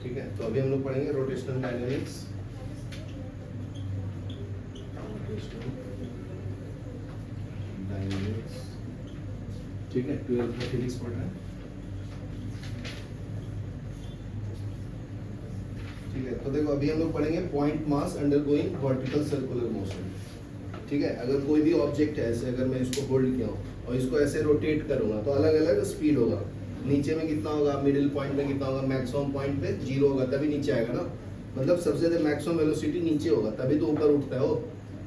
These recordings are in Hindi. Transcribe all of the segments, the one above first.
ठीक है, तो अभी हम लोग पढ़ेंगे रोटेशनल डायनेमिक्स। ठीक है, 12th में फिजिक्स पढ़ रहे हैं। ठीक है, तो देखो अभी हम लोग पढ़ेंगे point mass undergoing vertical circular motion. ठीक है, अगर कोई भी ऑब्जेक्ट है, ऐसे अगर मैं इसको होल्ड किया हूँ और इसको ऐसे रोटेट करूंगा तो अलग अलग स्पीड होगा। नीचे में कितना होगा, मिडिल पॉइंट में कितना होगा, मैक्सिमम पॉइंट पे 0 होगा, तभी नीचे आएगा ना। मतलब सबसे ज्यादा मैक्सिमम वेलोसिटी नीचे होगा, तभी तो ऊपर उठता है वो।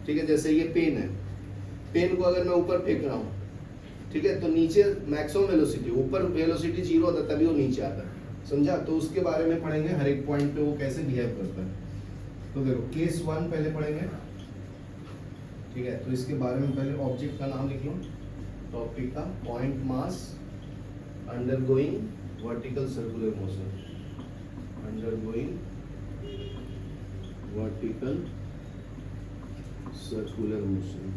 ठीक है, जैसे ये पेन है, पेन को अगर मैं ऊपर फेंक रहा हूँ, ठीक है, तो नीचे मैक्सिमम वेलोसिटी, ऊपर वेलोसिटी 0 होता है, तभी वो नीचे आता है। समझा? तो उसके बारे में पढ़ेंगे, हर एक पॉइंट पे वो कैसे बिहेव करता है। तो देखो केस 1 पहले पढ़ेंगे। ठीक है, तो इसके बारे में पहले ऑब्जेक्ट का नाम लिख लो, टॉपिक का point mass undergoing vertical circular motion, undergoing vertical circular motion.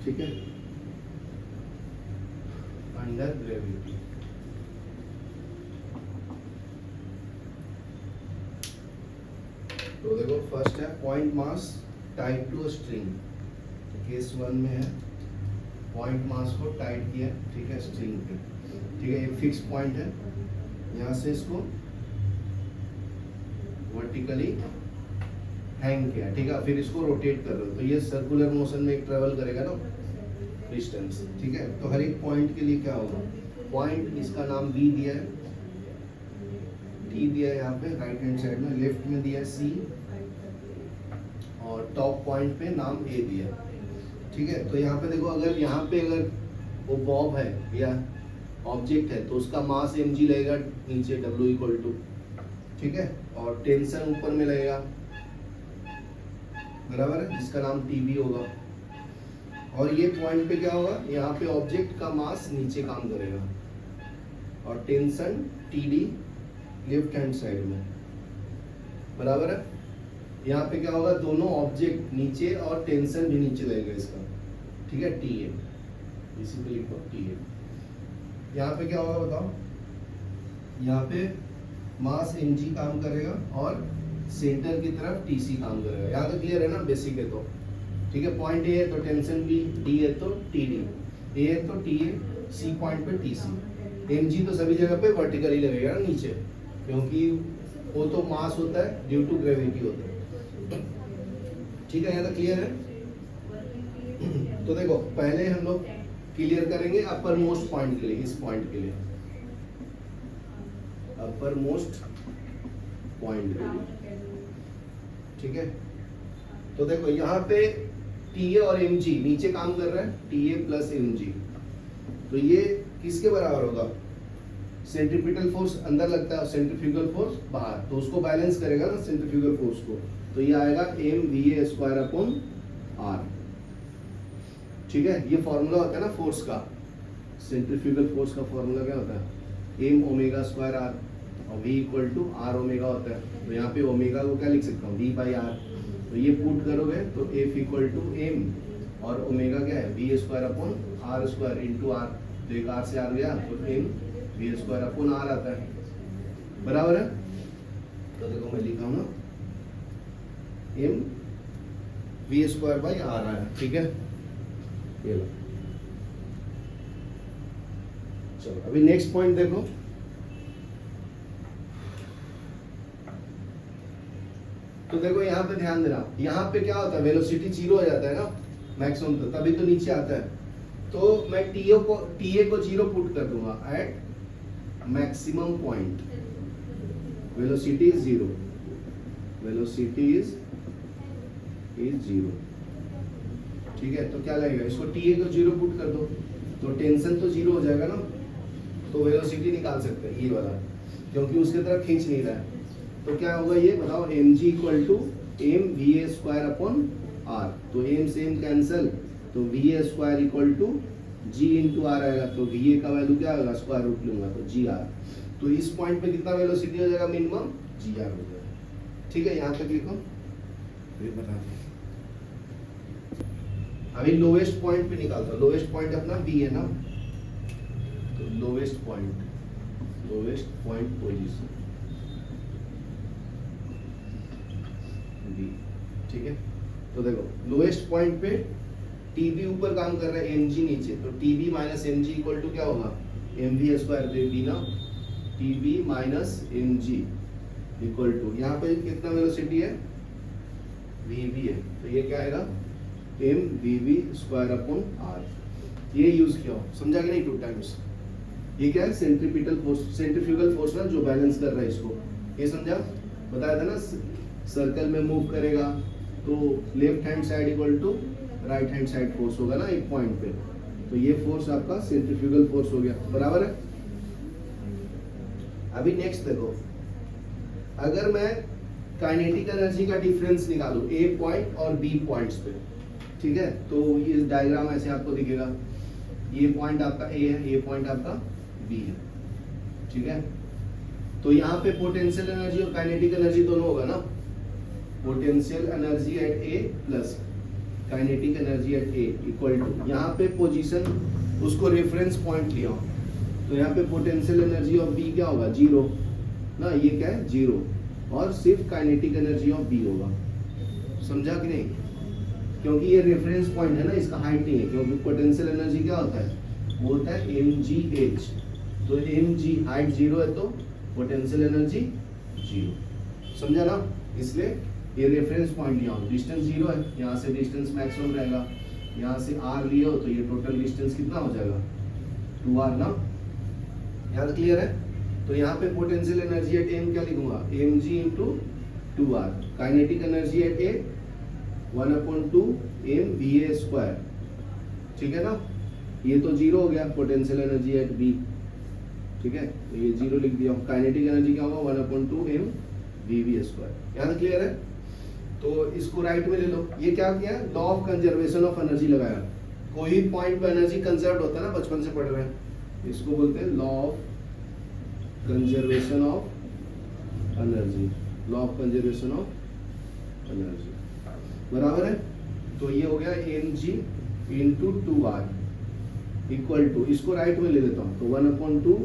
ठीक है, अंडर ग्रेविटी। तो देखो फर्स्ट है point mass tied to string. Case 1 में है पॉइंट मास को टाइड किया, ठीक है, स्ट्रिंग पे। ठीक है, एक फिक्स पॉइंट है, यहाँ से इसको वर्टिकली हैंग किया, ठीक है, फिर इसको रोटेट कर रहे हो, तो ये सर्कुलर मोशन में ट्रेवल करेगा ना डिस्टेंस। ठीक है, तो हर एक पॉइंट के लिए क्या होगा, पॉइंट इसका नाम बी दिया है, टी दिया है यहाँ पे राइट हैंड साइड में, लेफ्ट में दिया है सी, और टॉप पॉइंट पे नाम ए दिया है। ठीक है, तो यहाँ पे देखो, अगर यहाँ पे अगर वो बॉब है या ऑब्जेक्ट है तो उसका मास mg लगेगा नीचे, W इक्वल टू, ठीक है, और टेंशन ऊपर में लगेगा, बराबर है, जिसका नाम TB होगा। और ये पॉइंट पे क्या होगा, यहाँ पे ऑब्जेक्ट का मास नीचे काम करेगा और tension TD left hand side में, बराबर है। यहाँ पे क्या होगा, दोनों ऑब्जेक्ट नीचे और टेंशन भी नीचे लगेगा इसका, ठीक है, TA, इसी पे लिखो TA। यहाँ पे क्या होगा बताओ, यहाँ पे मास mg काम करेगा और सेंटर की तरफ TC काम करेगा। यहाँ तो क्लियर है ना, बेसिक है तो। ठीक है, पॉइंट A है तो टेंशन B, D है तो TD, A है तो TA, C पॉइंट पे TC। mg तो सभी जगह पे वर्टिकली लगेगा ना नीचे, क्योंकि वो तो मास होता है, ड्यू टू ग्रेविटी होता है। ठीक है, यहाँ तक क्लियर है। तो देखो पहले हम लोग क्लियर करेंगे अपर मोस्ट पॉइंट के लिए, इस पॉइंट के लिए, अपर मोस्ट पॉइंट के लिए। ठीक है, तो देखो यहाँ पे TA और mg नीचे काम कर रहा है, TA प्लस mg, तो ये किसके बराबर होगा, सेंट्रीपिटल फोर्स अंदर लगता है और सेंट्रीफ्यूगल फोर्स बाहर, तो उसको बैलेंस करेगा ना सेंट्रीफ्यूगल फोर्स को, तो ये आएगा mVA²/R। ठीक है, ये फॉर्मूला होता है ना फोर्स का, सेंट्रीफ्यूगल फोर्स का फॉर्मूला क्या होता है, m²R, और V equal to R omega होता है। तो यहाँ पे ओमेगा को क्या लिख सकता हूँ, V/R। तो ये पुट करोगे तो F इक्वल टू m, और ओमेगा क्या है, V²/R² इंटू R, तो एक R से R गया तो mV²/R आता है, बराबर है। तो देखो मैं लिखा हूँ ना, mV²/R आया, ठीक है, ये लो। चलो अभी नेक्स्ट पॉइंट देखो, तो देखो यहाँ पे ध्यान देना, यहाँ पे क्या होता है, वेलोसिटी 0 हो जाता है ना मैक्सिमम, तो तभी तो नीचे आता है। तो मैं TA को 0 पुट कर दूंगा at maximum point, velocity is 0, velocity is 0। ठीक है, तो क्या लगेगा, इसको TA को 0 पुट कर दो तो टेंशन तो 0 हो जाएगा ना, तो वेलोसिटी निकाल सकते हैं ये वाला, क्योंकि उसके तरफ खींच नहीं रहा है। तो क्या होगा ये बताओ, mg इक्वल टू mVA²/R, तो m से m कैंसल, तो VA² equal to G into R आएगा, तो VA का वैल्यू क्या आएगा, स्क्वायर रूट लूंगा तो GR। तो इस पॉइंट पे कितना वेलोसिटी हो जाएगा, मिनिमम GR हो जाएगा। ठीक है, यहाँ तक लिखो, फिर बता दो। अभी लोवेस्ट पॉइंट पे निकालता हूँ, लोवेस्ट पॉइंट अपना B है ना, तो लोवेस्ट पॉइंट पोजीशन बी, ठीक है। तो देखो लोएस्ट पॉइंट पे टीबी ऊपर काम कर रहा है, एमजी नीचे, तो TB minus MG equal to क्या होगा, एमवी स्क्वायर बी ना, TB minus MG equal to, यहाँ पे कितना वेलोसिटी है, वीवी है, तो ये क्या आएगा, M VV square upon R. ये यूज किया हो, समझा कि नहीं, 2 टाइम्स। ये क्या है, सेंट्रीफ्यूगल फोर्स ना, जो बैलेंस कर रहा है इसको, ये समझा, बताया था ना, सर्कल में मूव करेगा तो left hand side equal to right hand side force होगा ना एक पॉइंट पे, तो ये फोर्स आपका सेंट्रीफ्यूगल फोर्स हो गया, बराबर है। अभी नेक्स्ट देखो, अगर मैं काइनेटिक एनर्जी का डिफरेंस निकालूं ए पॉइंट और बी पॉइंट्स पे, ठीक है, तो ये डायग्राम ऐसे आपको दिखेगा, ये पॉइंट आपका ए है, ये पॉइंट आपका बी है, ठीक है। तो यहाँ पे पोटेंशियल एनर्जी और काइनेटिक एनर्जी दोनों होगा ना, potential energy at A plus kinetic energy at A equal to, यहाँ पे पोजीशन उसको रेफरेंस पॉइंट लिया, तो यहाँ पे पोटेंशियल एनर्जी ऑफ बी क्या होगा, 0 ना, ये क्या है 0, और सिर्फ काइनेटिक एनर्जी ऑफ बी होगा, समझा कि नहीं, क्योंकि ये रेफरेंस पॉइंट है ना, इसका हाइट नहीं है, क्योंकि पोटेंशियल एनर्जी क्या होता है, वो होता है mgh, तो mg हाइट 0 है तो पोटेंशियल एनर्जी 0, समझा ना, इसलिए ये रेफरेंस पॉइंट लिया हो, डिस्टेंस 0 है, यहाँ से डिस्टेंस मैक्सिमम रहेगा, यहाँ से r लिया हो तो ये टोटल डिस्टेंस कितना हो जाएगा, 2r ना, यहाँ क्लियर है। तो यहाँ पे पोटेंशियल एनर्जी एट m क्या लिखूंगा, mg into 2r, kinetic energy eight a 1/2 mva square, ठीक है ना, ये तो 0 हो गया, पोटेंशियल एनर्जी एट b, ठीक है, तो ये 0 लिख दिया, काइनेटिक एनर्जी क्या होगा 1/2 mvv स्क्वायर, यहाँ क्लियर है। तो इसको राइट में ले लो, ये क्या किया, law of conservation of energy लगाया, कोई पॉइंट पे एनर्जी कंजर्व होता है ना, बचपन से पढ़ रहे हैं, इसको बोलते हैं law of conservation of energy, law of conservation of energy, बराबर है। तो ये हो गया mg into 2r equal to, इसको राइट में ले लेता हूँ, तो 1/2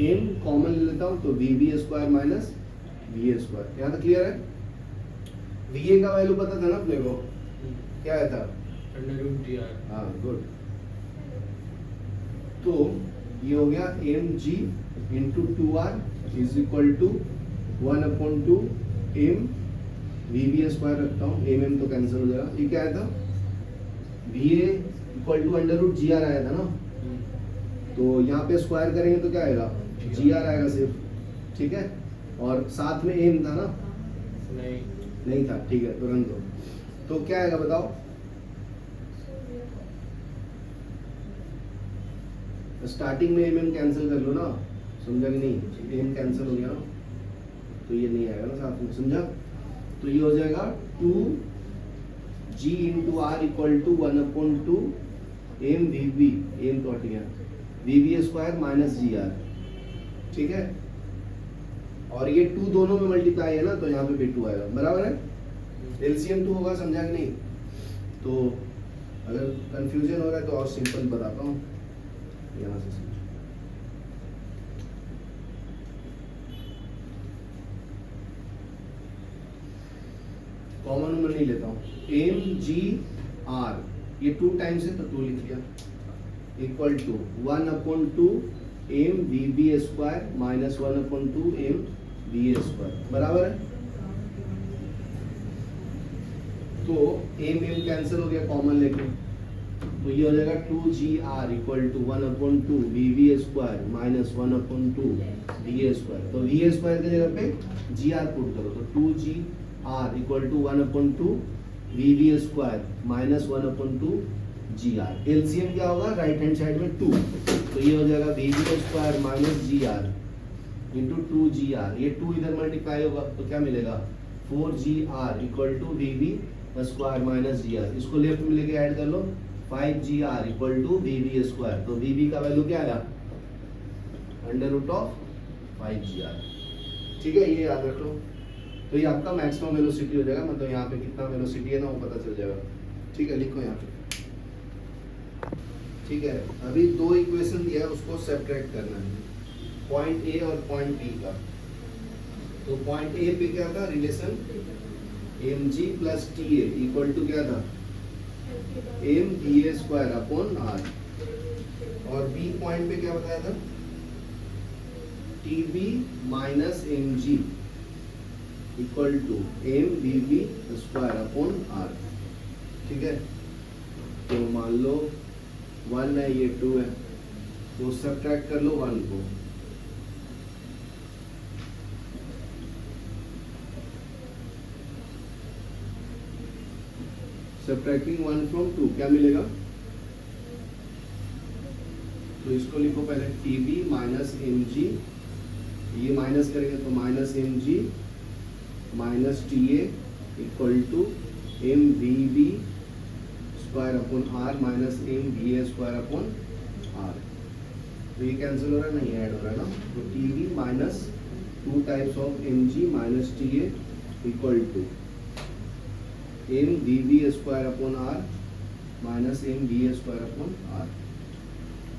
m कॉमन ले लेता हूँ, तो vv square minus va square, यहाँ तक क्लियर है। va का वैल्यू पता था ना अपने को, क्या आया था, √dr, हाँ गुड। तो ये हो गया mg into 2r is equal to 1/2 m vv square रखता हूँ, mm तो कैंसिल हो जाएगा, ये क्या आया था, va इक्वल टू √gr आया था ना, तो यहाँ पे स्क्वायर करेंगे तो क्या आएगा, gr आएगा सिर्फ, ठीक है, और साथ में m था ना, नहीं था, ठीक है, तो रन दो, तो क्या आएगा बताओ, स्टार्टिंग में mm कैंसिल कर लो ना, समझा कि नहीं, m कैंसिल हो गया ना, तो ये नहीं आएगा ना साथ में, समझा। तो ये हो जाएगा 2g into R equal to 1/2 m vv, m तो हट गया, vv स्क्वायर माइनस gr, ठीक है, और ये 2 दोनों में मल्टीप्लाई है ना, तो यहाँ पे भी 2 आएगा, बराबर है, एलसीएम 2 होगा, समझा कि नहीं। तो अगर कंफ्यूजन हो रहा है तो और सिंपल बताता हूँ, यहाँ से कॉमन में नहीं लेता हूँ, mgr, ये 2 टाइम्स है तो 2 लिख लिया, equal to 1/2 mvv square minus 1/2 mva square, बराबर है। तो m कैंसिल हो गया कॉमन लेके, तो ये हो जाएगा 2gr equal to 1/2 vv square minus 1/2 va square, तो va स्क्वायर की जगह पे gr पुट करो, तो 2gr equal to 1/2 vv square minus 1/2 gr, LCM क्या होगा, राइट हैंड साइड में 2, तो ये हो जाएगा vv square minus gr into 2gr, ये 2 इधर मल्टीप्लाई होगा तो क्या मिलेगा, 4gr equal to vv square minus gr, इसको लेफ्ट में लेके ऐड कर लो, 5gr equal to vv square, तो vv का वैल्यू क्या आया, √5gr, ठीक है, ये याद रख लो। तो ये आपका मैक्सिमम वेलोसिटी हो जाएगा, मतलब यहाँ पे कितना वेलोसिटी है ना वो पता चल जाएगा, ठीक है, लिखो यहाँ पे। ठीक है, अभी दो इक्वेशन दिया है, उसको सब्ट्रैक्ट करना है, पॉइंट ए और पॉइंट बी का। तो पॉइंट ए पे क्या था relation, M G plus T A equal to क्या था, M V A square upon R. और बी पॉइंट पे क्या बताया था, T B minus M G equal to M V B square upon R. ठीक है, तो मान लो 1 है, ये 2 है, तो सब्ट्रैक्ट कर लो 1 को। सब्ट्रैक्टिंग 1 फ्रॉम 2 क्या मिलेगा, तो इसको लिखो पहले T B minus M G, ये माइनस करेंगे तो minus M G minus T A equal to M V B square upon R minus M V A square upon R. तो ये कैंसिल हो रहा है, नहीं ऐड हो रहा है ना, तो T B minus 2 types of M G minus T A equal to M V B square upon R minus M V A square upon R.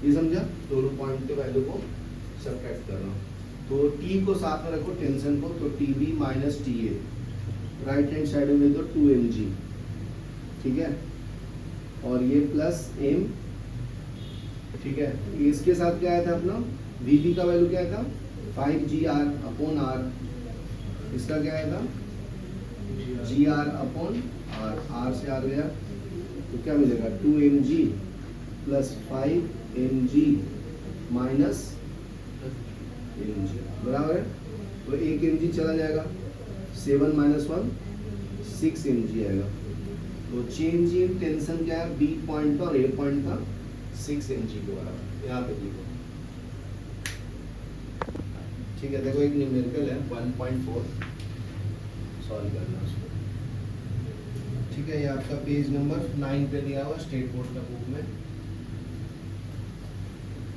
ये समझा, दोनों पॉइंट के वैल्यू को सब्ट्रैक्ट कर रहा हूँ। तो t को साथ में रखो टेंशन को, तो T B minus T A, right hand side में दो 2 एम जी, ठीक है, और ये प्लस एम, ठीक है, इसके साथ क्या आया था अपना, वी बी का वैल्यू क्या था 5 जी आर अपॉन आर, इसका क्या आया था G are upon R, R से आर गया तो क्या मिलेगा 2 M G plus 5 M G minus M G, बराबर है। तो 1 एम जी चला जाएगा, 7 माइनस 1 6 एम जी आएगा। तो चेंज इन टेंशन क्या है, बी पॉइंट का और ए पॉइंट का 6 एम जी के बराबर, यहाँ पे लिखो। ठीक है, देखो एक न्यूमेरिकल है 1.4, सॉल्व करना उसको। ठीक है, ये आपका पेज नंबर 9 पे दिया हुआ स्टेट बोर्ड का बुक में।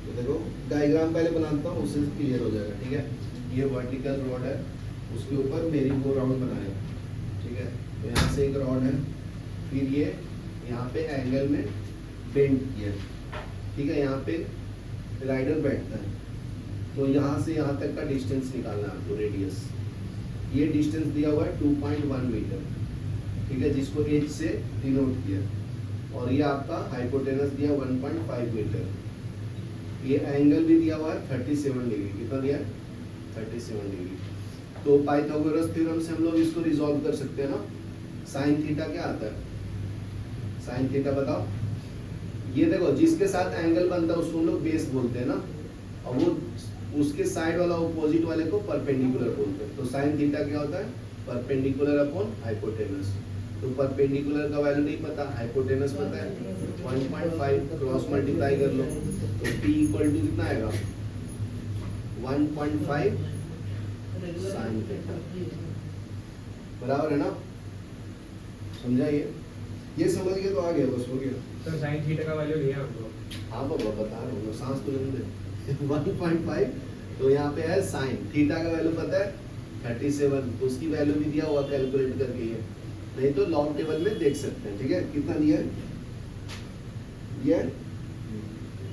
तो देखो डायग्राम पहले बनाता हूँ, उससे क्लियर हो जाएगा। ठीक है, ये वर्टिकल रॉड है, उसके ऊपर मेरी गो राउंड बनाया। ठीक है, तो यहाँ से एक रॉड है, फिर ये यहाँ पे एंगल में बेंड किया। ठीक है, यहाँ पे राइडर बैठता है, तो यहाँ से यहाँ तक का डिस्टेंस निकालना है आपको, रेडियस। ये डिस्टेंस दिया हुआ है 2.1 मीटर, ठीक है, जिसको एच से डिनोट किया। और ये आपका हाइपोटेनस दिया 1.5 मीटर। ये एंगल भी दिया हुआ है 37 डिग्री, कितना दिया है 37 डिग्री। तो पाइथागोरस थ्योरम से हम लोग इसको रिजॉल्व कर सकते हैं ना। साइन थीटा क्या आता है, साइन थीटा बताओ। ये देखो जिसके साथ एंगल बनता है उसको हम लोग बेस बोलते हैं ना, और वो उसके साइड वाला ऑपोजिट वाले को परपेंडिकुलर बोलते हैं। तो साइन थीटा क्या होता है, परपेंडिकुलर अपॉन हाइपोटेनस। तो परपेंडिकुलर का वैल्यू नहीं पता, हाइपोटेनस पता है 1.5, क्रॉस मल्टीप्लाई कर लो तो p इक्वल टू कितना आएगा 1.5 साइन थीटा, बराबर है ना। समझा ये समझ गए तो आ गया, बस हो गया। सर साइन थीटा का वैल्यू लिया हम लोग। हाँ बाबा बता रहा हूँ, सांस तो लेने दे। 1.5, तो यहाँ पे है साइन थीटा का वैल्यू पता है 37, उसकी वैल्यू भी दिया हुआ कैलकुलेट करके है, नहीं तो लॉग टेबल में देख सकते हैं। ठीक है, कितना दिया है, ये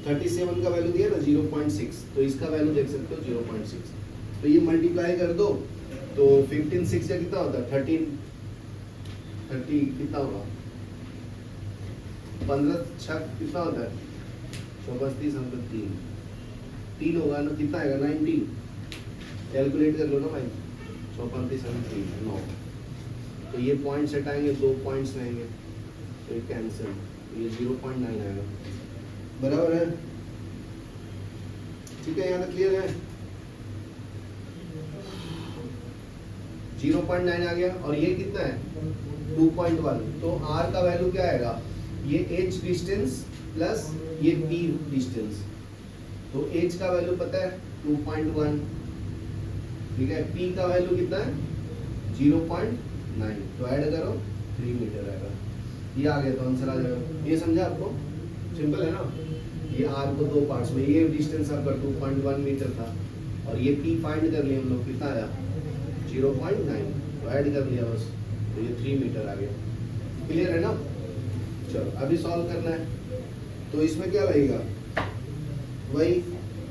37 का वैल्यू दिया ना 0.6, तो इसका वैल्यू देख सकते हो 0.6। तो ये मल्टीप्लाई कर दो तो 15 6 या कितना होता है 30 कितना होगा 15 6 कितना होता है 34 3 होगा ना, कितना आएगा 19, कैलकुलेट कर लो ना भाई, 34 9। तो ये पॉइंट्स हटाएंगे, 2 पॉइंट्स रहेंगे, तो ये कैंसिल, ये 0.9 आएगा, बराबर है। ठीक है, यहाँ तक क्लियर है। 0.9 आ गया, और ये कितना है 2.1। तो r का वैल्यू क्या आएगा, ये h डिस्टेंस प्लस ये p डिस्टेंस। तो h का वैल्यू पता है 2.1, ठीक है, p का वैल्यू कितना है 0.9, तो ऐड करो 3 मीटर आएगा। ये आ गया तो आंसर आ जाएगा। ये समझा आपको, सिंपल है ना। ये r को 2 पार्ट्स में, ये डिस्टेंस आपका 2.1 मीटर था, और ये p फाइंड कर लिया हम लोग, कितना आया 0.9, तो ऐड कर लिया बस, तो ये 3 मीटर आ गया। क्लियर है ना। चलो अभी सॉल्व करना है। तो इसमें क्या लगेगा, वही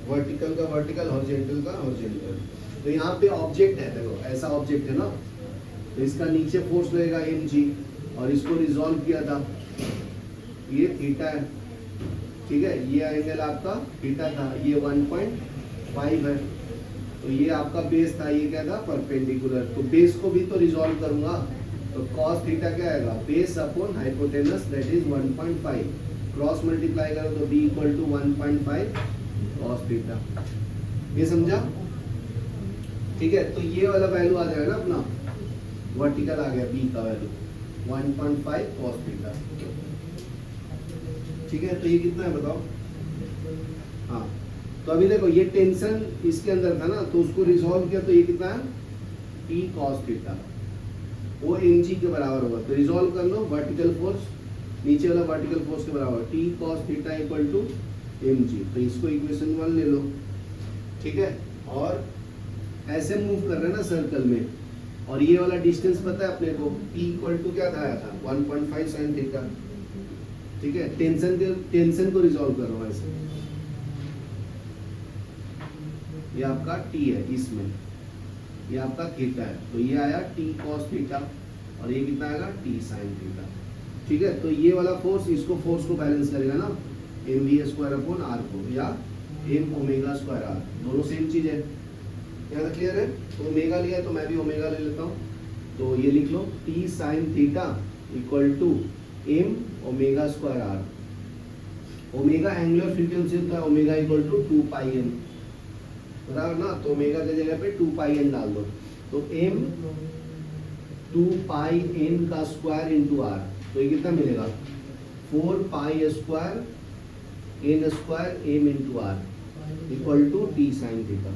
वर्टिकल का वर्टिकल, हॉरिजॉन्टल का हॉरिजॉन्टल। तो यहाँ पे ऑब्जेक्ट है, देखो ऐसा ऑब्जेक्ट है ना, तो इसका नीचे फोर्स लगेगा mg, और इसको रिजॉल्व किया था, ये थीटा है, ठीक है, ये एंगल आपका थीटा था, ये 1.5 है, तो ये आपका बेस था, ये क्या था परपेंडिकुलर, तो बेस को भी तो रिजॉल्व करूंगा, तो cos थीटा क्या आएगा, base upon hypotenuse that is 1.5, cross multiply करो तो b equal to 1.5 cos theta, ये समझा, ठीक है। तो ये वाला वैल्यू आ जाएगा ना अपना, वर्टिकल आ गया b का वैल्यू 1.5 cos थीटा, ठीक है। तो ये कितना है बताओ, हाँ, तो अभी देखो ये टेंशन इसके अंदर था ना, तो उसको रिजॉल्व किया, तो ये कितना है T cos थीटा, वो mg के बराबर होगा, तो रिजॉल्व कर लो, वर्टिकल फोर्स नीचे वाला वर्टिकल फोर्स के बराबर, T cos theta equal to mg, तो इसको इक्वेशन 1 ले लो, ठीक है। और ऐसे मूव कर रहे हैं ना सर्कल में, और ये वाला डिस्टेंस पता है अपने को, P इक्वल टू क्या था 1.5 sin थीटा, ठीक है। टेंशन को रिजॉल्व कर रहा हूँ ऐसे, ये आपका T है, इसमें ये आपका थीटा है, तो ये आया T cos थीटा, और ये कितना आएगा T sin थीटा, ठीक है। तो ये वाला फोर्स इसको फोर्स को बैलेंस करेगा ना, mv स्क्वायर अपॉन r को, या m ओमेगा स्क्वायर r, दोनों सेम चीज है, यहाँ क्लियर है। तो ओमेगा लिया तो मैं भी ओमेगा ले लेता हूँ, तो ये लिख लो T sin theta equal to m omega square r, omega angular frequency होता है, omega equal to 2 pi n, बराबर ना, तो ओमेगा की जगह पे 2 पाई n डाल दो, तो m 2 पाई n का स्क्वायर इंटू r, तो ये कितना मिलेगा 4 pi square n square m into r equal to T sin theta,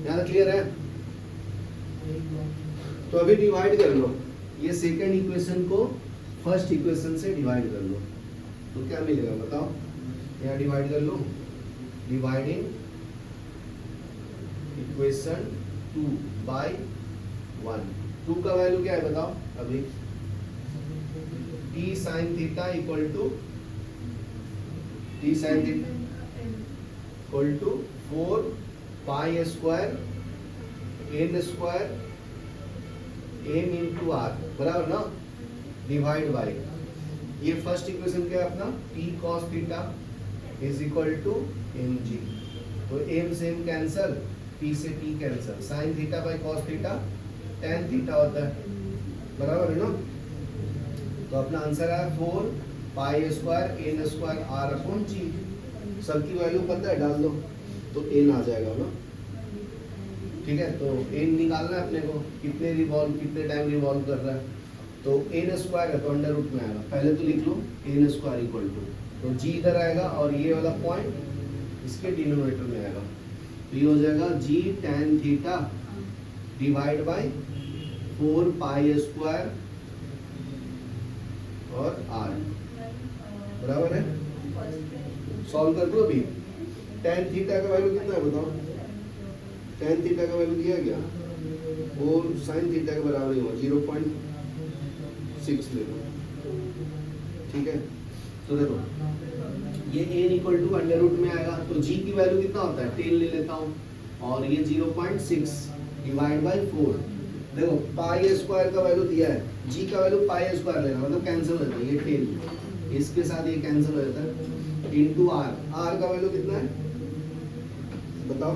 यहाँ क्लियर है। तो अभी डिवाइड कर लो, ये सेकंड इक्वेशन को फर्स्ट इक्वेशन से डिवाइड कर लो, तो क्या मिलेगा बताओ, यहाँ डिवाइड कर लो, डिवाइडिंग इक्वेशन 2 बाय 1, 2 का वैल्यू क्या है बताओ अभी, T sin theta equal to T sin theta equal to 4 pi square n square m into r, बराबर ना, डिवाइड बाय, ये फर्स्ट इक्वेशन क्या है अपना, T cos theta is equal to mg, तो m से m कैंसल, P से T cancel, sin theta by cos theta tan theta होता है, बराबर है ना। तो अपना आंसर है 4 pi square n square r upon g, सबकी वैल्यू पता है डाल दो, तो n आ जाएगा ना, ठीक है। तो n निकालना है अपने को, कितने रिवॉल्व, कितने टाइम रिवॉल्व कर रहा है, तो n स्क्वायर है तो अंडर रूट में आएगा, पहले तो लिख लो n स्क्वायर इक्वल टू, तो g इधर आएगा और ये वाला पॉइंट इसके डिनोमिनेटर में आएगा, तो ये हो जाएगा g tan theta divide bye 4 pi square और r, बराबर है। सॉल्व कर दो अभी, tan थीटा का वैल्यू कितना है बताओ, tan थीटा का वैल्यू दिया गया, और sin थीटा के बराबर ही होगा 0.6 ले लो, ठीक है। तो देखो ये n equal to under root में आएगा, तो g की वैल्यू कितना होता है 10 ले लेता हूँ, और ये 0.6 डिवाइड बाय 4, देखो पाई स्क्वायर का वैल्यू दिया है, g का वैल्यू पाई स्क्वायर लेना, मतलब कैंसिल हो जाता है, ये 10 इसके साथ ये कैंसिल हो जाता है, इंटू r का वैल्यू कितना है बताओ,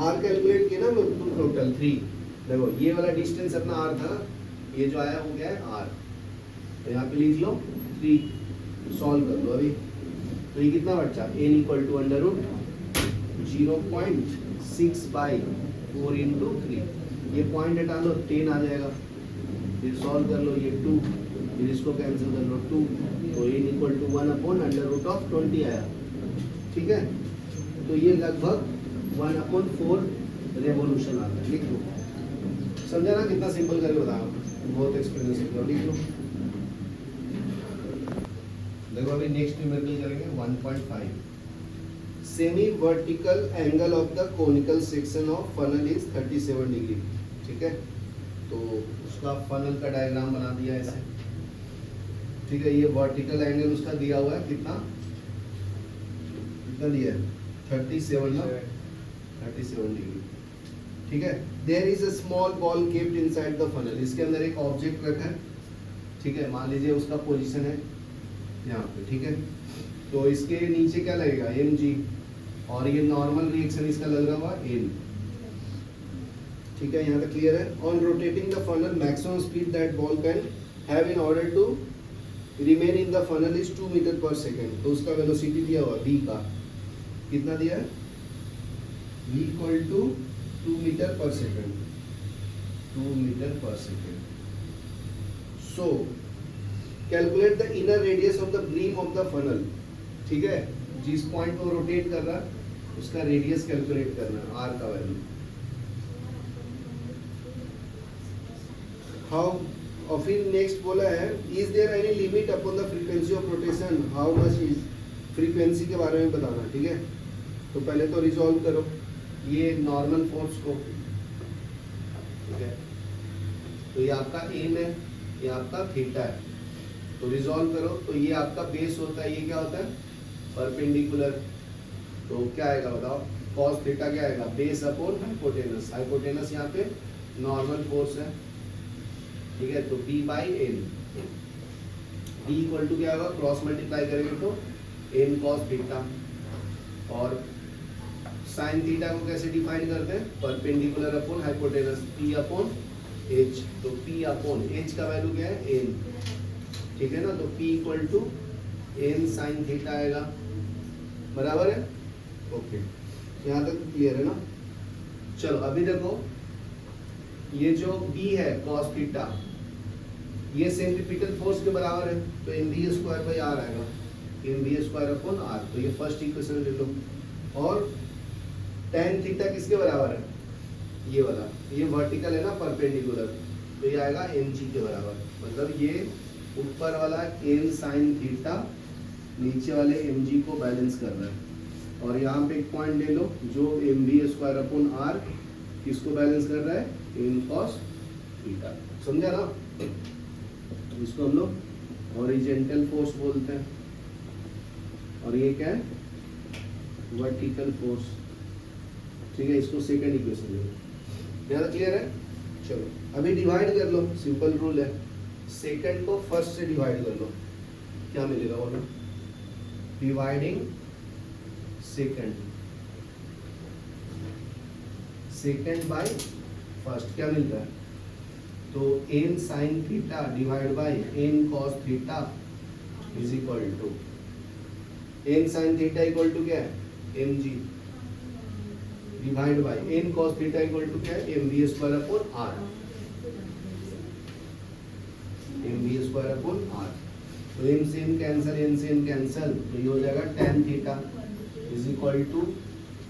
r कैलकुलेट किया ना टोटल 3, देखो ये वाला डिस्टेंस अपना r था, ये जो आया वो क्या है r, तो यहाँ पे लिख लो 3, सॉल्व कर लो अभी, तो ये कितना बचा, n equal to under root 0.6 by 4 into 3, ये पॉइंट हटा लो 10 आ जाएगा, फिर सॉल्व कर लो ये 2, फिर इसको कैंसिल कर लो 2, तो n equal to 1 upon under root of 20 आया, ठीक है। तो ये लगभग 1/4 रेवोल्यूशन आता है, लिख लो, समझा ना, कितना सिंपल करके बताया, बहुत एक्सपीरियंस है, लिख लो। देखो अभी नेक्स्ट न्यूमेरिकल करेंगे 1.5, semi vertical angle of the conical section of funnel is 37 degree, ठीक है। तो उसका फनल का डायग्राम बना दिया ऐसे, ठीक है। ये वर्टिकल एंगल उसका दिया हुआ है कितना कितना दिया है 37 ना 37 डिग्री। ठीक है, there is a small ball kept inside the funnel, इसके अंदर एक ऑब्जेक्ट रखा है। ठीक है, मान लीजिए उसका पोजीशन है यहाँ पे। ठीक है, तो इसके नीचे क्या लगेगा mg, और ये नॉर्मल रिएक्शन इसका लग रहा हुआ n। ठीक है, यहाँ तक क्लियर है। On rotating the funnel maximum speed that ball can have in order to remain in the funnel is 2 metre per second. तो उसका वेलोसिटी दिया हुआ v का कितना दिया है, v equal to 2 metre per second, 2 metre per second. So calculate the inner radius of the brim of the funnel. ठीक है, जिस पॉइंट को रोटेट कर रहा है उसका रेडियस कैलकुलेट करना है, r का वैल्यू। हाउ, और फिर नेक्स्ट बोला है is there any limit upon the frequency of rotation, how much is, frequency के बारे में बताना। ठीक है, तो पहले तो रिजॉल्व करो ये नॉर्मल फोर्स को। ठीक है, तो ये आपका एन है, ये आपका थीटा है, तो रिजॉल्व करो। तो ये आपका बेस होता है, ये क्या होता है परपेंडिकुलर, तो क्या आएगा बताओ, कॉस थीटा क्या आएगा, बेस अपॉन हाइपोटेनस। हाइपोटेनस यहाँ पे नॉर्मल फोर्स है। ठीक है, तो b by N, b equal to क्या होगा, क्रॉस मल्टीप्लाई करेंगे तो n cos थीटा, और साइन थीटा को कैसे डिफाइन करते हैं, perpendicular upon hypotenuse, p upon h। तो p अपॉन h का वैल्यू क्या है n। ठीक है ना, तो p equal to n sine theta आएगा, बराबर है। ओके, यहाँ तक क्लियर है ना। चलो अभी देखो, ये जो b है cos थीटा, ये सेंट्रीपिटल फोर्स के बराबर है, तो mv स्क्वायर बाई r आएगा, mv स्क्वायर अपॉन r। तो ये फर्स्ट इक्वेशन ले लो। और tan थीटा किसके बराबर है, ये वाला, ये वर्टिकल है ना परपेंडिकुलर, तो ये आएगा mg के बराबर। मतलब ये ऊपर वाला n साइन थीटा नीचे वाले mg को बैलेंस कर रहा है। और यहाँ पे एक पॉइंट ले लो, जो mv स्क्वायर अपॉन r किसको बैलेंस कर रहा है, n cos थीटा। समझा ना, इसको हम लोग हॉरिजॉन्टल फोर्स बोलते हैं, और ये क्या है वर्टिकल फोर्स। ठीक है, इसको सेकंड इक्वेशन ले लो। यहाँ क्लियर है। चलो अभी डिवाइड कर लो, सिंपल रूल है, सेकंड को फर्स्ट से डिवाइड कर लो, क्या मिलेगा बोलो, dividing second, second by first क्या मिलता है, तो n sine theta divide by n cos theta is equal to, n sine theta equal to क्या है mg divide by n cos theta equal to क्या है mv square upon r, mv square upon r। तो n से n कैंसिल, n से n कैंसिल, तो ये हो जाएगा tan theta is equal to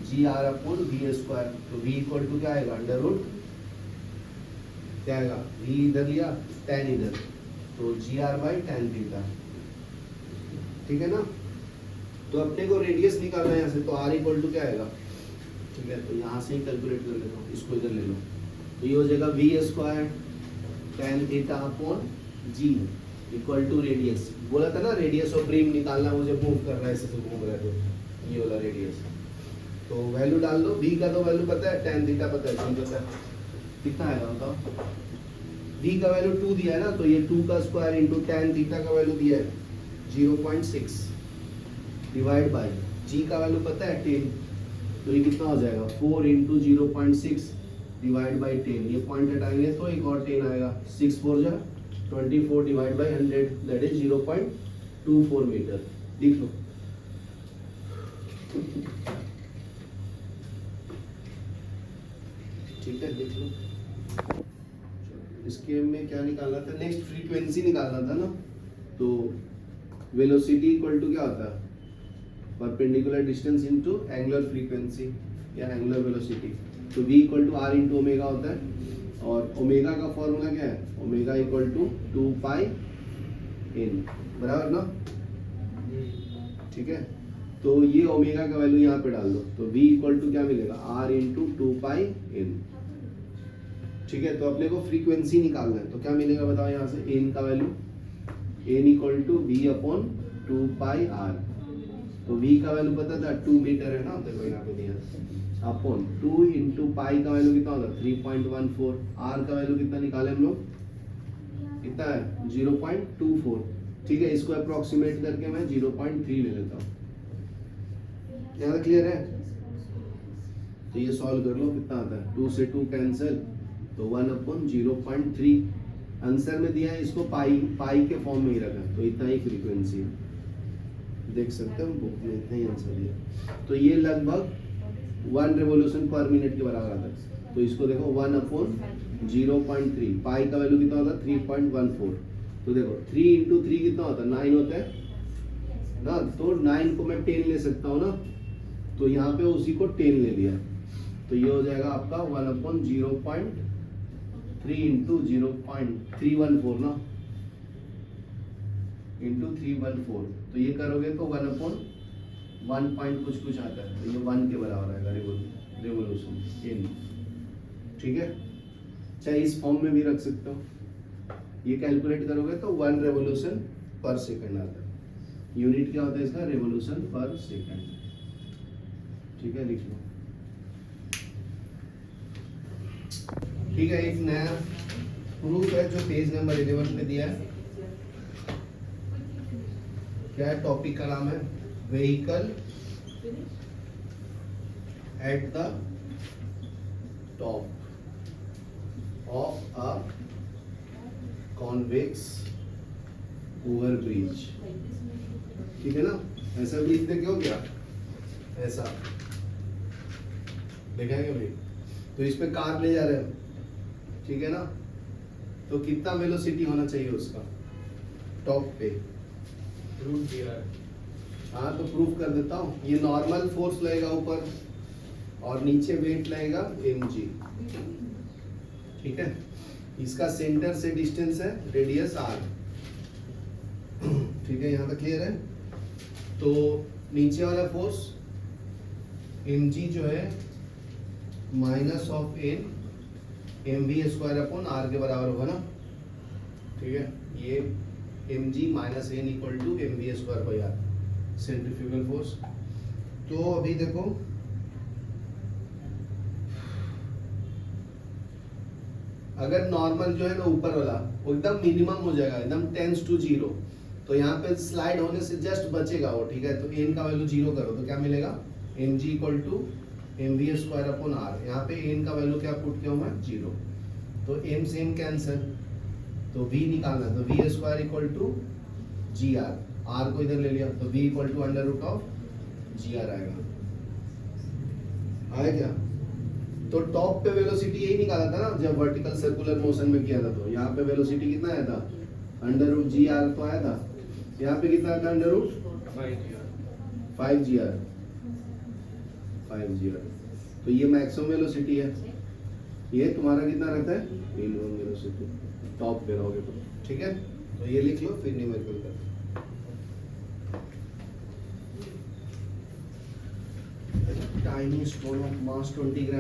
g are upon v square. तो v इक्वल टू क्या आएगा अंडर रूट, क्या आएगा v इधर लिया tan इधर, तो जी आर बाई tan थीटा। ठीक है ना, तो अपने को रेडियस निकालना है यहाँ से, तो r इक्वल टू क्या आएगा। ठीक है, तो यहाँ से ही कैलकुलेट कर लेता हूँ, इसको इधर ले लो, तो ये हो जाएगा v square tan theta upon g equal to radius. बोला था ना रेडियस ऑफ बीम निकालना, मुझे मूव कर रहा है, ऐसे से घूम रहा है, तो ये वाला रेडियस। तो वैल्यू डाल दो, v का तो वैल्यू पता है, tan थीटा पता है, g पता है, कितना आएगा बताओ। v का वैल्यू 2 दिया है ना, तो ये 2 का स्क्वायर इंटू tan थीटा का वैल्यू दिया है 0.6 डिवाइड बाय g का वैल्यू पता है 10, तो ये कितना हो जाएगा 4 इंटू 0.6 डिवाइड बाई 10। ये पॉइंट हटाएंगे तो एक और 10 आएगा, 6 4 जा 24 divide by 100 that is 0.24 metre. लिख लो। ठीक है, लिख लो। इसके में क्या निकालना था, नेक्स्ट फ्रीक्वेंसी निकालना था ना। तो वेलोसिटी इक्वल टू क्या होता है, perpendicular distance into angular frequency या एंगुलर वेलोसिटी। तो v equal to r into omega होता है, और ओमेगा का फॉर्मूला क्या है, omega equal to 2 pi n, बराबर ना। ठीक है, तो ये ओमेगा का वैल्यू यहाँ पे डाल दो, तो v इक्वल टू क्या मिलेगा r इंटू 2 पाई n। ठीक है, तो अपने को फ्रीक्वेंसी निकालना है, तो क्या मिलेगा बताओ यहाँ से, n का value n equal to v upon 2 pi r। तो v का वैल्यू पता था 2 मीटर है ना, देखो यहाँ पे दिया अपॉन 2 इंटू पाई का वैल्यू कितना होता है 3.14, r का वैल्यू कितना निकाले हम लोग, कितना है 0.24, ठीक है। इसको अप्रोक्सीमेट करके मैं 0.3 ले लेता हूँ, यहाँ क्लियर है। तो ये सॉल्व कर लो, कितना आता है 2 से 2 कैंसिल, तो 1/0.3 आंसर में दिया है, इसको पाई के फॉर्म में ही रखा, तो इतना ही फ्रीक्वेंसी है, देख सकते हो बुक में इतना ही आंसर दिया। तो ये लगभग 1 रेवोल्यूशन पर मिनट के बराबर आता है। तो इसको देखो 1/0.3, पाई का वैल्यू कितना होता है 3.14, तो देखो 3 इंटू 3 कितना होता है 9 होता है ना, तो 9 को मैं 10 ले सकता हूँ ना, तो यहाँ पे उसी को 10 ले लिया, तो ये हो जाएगा आपका 1/0.3 इंटू 0.314 ना, इंटू 314, तो ये करोगे तो 1/1 पॉइंट कुछ आता है, तो ये 1 के बराबर आएगा रेवोल्यूशन इन, ठीक है। चाहे इस फॉर्म में भी रख सकते हो, ये कैलकुलेट करोगे तो 1 रेवोल्यूशन पर सेकंड आता है। यूनिट क्या होता है इसका, रेवोल्यूशन पर सेकंड, ठीक है, लिख लो। ठीक है, एक नया प्रूफ है जो पेज नंबर 11 पे दिया है। क्या है, टॉपिक का नाम है vehicle at the top of a convex over bridge, ठीक है ना। ऐसा ब्रिज देखे हो क्या, ऐसा देखा है क्या भाई, तो इस पे कार ले जा रहे हैं, ठीक है ना, तो कितना वेलोसिटी होना चाहिए उसका टॉप पे, रूट दिया है। हाँ तो प्रूफ कर देता हूँ। ये नॉर्मल फोर्स लगेगा ऊपर और नीचे वेट लगेगा mg, ठीक है। इसका सेंटर से डिस्टेंस है रेडियस r, ठीक है, यहाँ तक क्लियर है। तो नीचे वाला फोर्स mg जो है minus of n mv square upon r के बराबर होगा ना, ठीक है। ये mg minus n equal to mv square by r, centrifugal force. तो अभी देखो अगर नॉर्मल जो है ना ऊपर वाला वो एकदम मिनिमम हो जाएगा, एकदम टेंस टू 0, तो यहाँ पे स्लाइड होने से जस्ट बचेगा वो, ठीक है। तो n का वैल्यू 0 करो तो क्या मिलेगा, mg equal to mv square upon r, यहाँ पे n का वैल्यू क्या पुट किया मैं 0, तो m से m कैंसिल, तो v निकालना, तो v square equal to gr, r को इधर ले लिया तो v equal to under root of gr आएगा, आया क्या। तो टॉप पे वेलोसिटी यही निकाला था ना जब वर्टिकल सर्कुलर मोशन में किया था, तो यहाँ पे वेलोसिटी कितना आया था अंडर रूट gr तो आया था, यहाँ पे कितना आया था अंडर रूट 5gr, तो ये मैक्सिमम वेलोसिटी है। ये तुम्हारा कितना रहता है मिनिमम वेलोसिटी टॉप पे रहोगे तो, ठीक है। तो ये लिख लो फिर न्यूमेरिकल कर, tiny stone of mass 20 gram